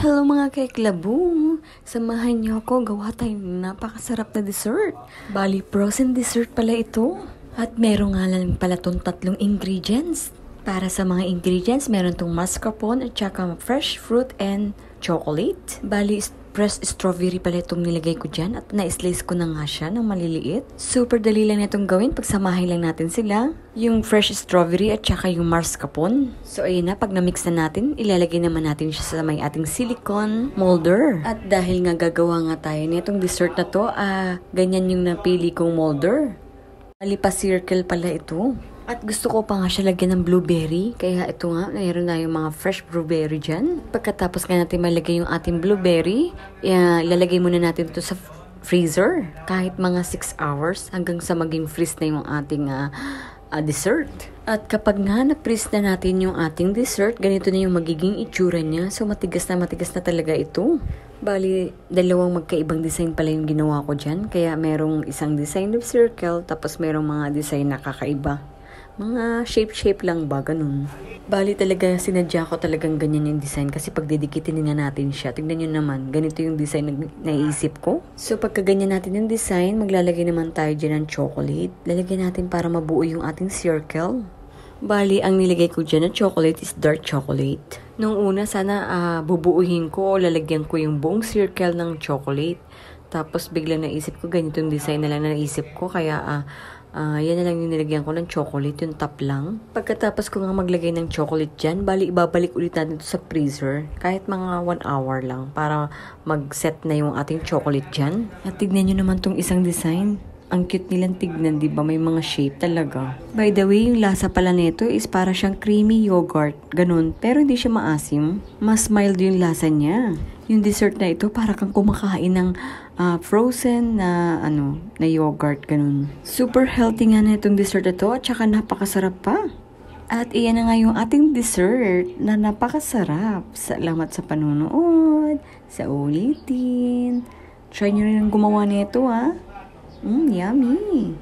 Hello mga kaiklabo! Samahan niyo ako gawa tayo ng napakasarap na dessert. Bali, frozen dessert pala ito. At meron nga lang pala itong tatlong ingredients. Para sa mga ingredients, meron itong mascarpone at saka fresh fruit and chocolate. Bali, pressed strawberry pala itong nilagay ko dyan at na-slice ko na nga siya ng maliliit. Super dali lang itong gawin. Pagsamahin lang natin sila. Yung fresh strawberry at saka yung mascarpone. So ayun na, pag na-mix na natin, ilalagay naman natin siya sa may ating silicone molder. At dahil nga gagawa nga tayo nitong dessert na to, ganyan yung napili kong molder. Bali pa circle pala ito. At gusto ko pa nga siya lagyan ng blueberry. Kaya ito nga, mayroon na yung mga fresh blueberry dyan. Pagkatapos nga natin malagay yung ating blueberry, ilalagay muna natin ito sa freezer. Kahit mga 6 hours hanggang sa maging freeze na yung ating dessert. At kapag nga na-freeze na natin yung ating dessert, ganito na yung magiging itsura niya. So matigas na talaga ito. Bali, dalawang magkaibang design pala yung ginawa ko dyan. Kaya merong isang design of circle, tapos merong mga design na kakaiba. Mga shape lang ba, ganun. Bali talaga, sinadya ko talagang ganyan yung design kasi pag didikitin nga natin siya, tignan nyo naman, ganito yung design na naisip ko. So pagka ganyan natin yung design, maglalagay naman tayo dyan ng chocolate. Lalagyan natin para mabuo yung ating circle. Bali, ang nilagay ko dyan na chocolate is dark chocolate. Nung una, sana bubuuhin ko o lalagyan ko yung buong circle ng chocolate. Tapos biglang naisip ko, ganito yung design na lang naisip ko, kaya yan na lang yung nilagyan ko ng chocolate, yung top lang. Pagkatapos ko nga maglagay ng chocolate dyan, bali ibabalik ulit natin ito sa freezer. Kahit mga 1 hour lang para mag-set na yung ating chocolate dyan. At tignan nyo naman tong isang design. Ang cute nilang tignan, di ba? May mga shape talaga. By the way, yung lasa pala nito is para siyang creamy yogurt. Ganun. Pero hindi siya maasim. Mas mild yung lasa niya. Yung dessert na ito, para kang kumakain ng frozen na yogurt. Ganun. Super healthy nga na itong dessert na ito at saka napakasarap pa. At iyan na nga yung ating dessert na napakasarap. Salamat sa panunood. Sa ulitin. Try nyo rin ang gumawa nito, ha? Yummy!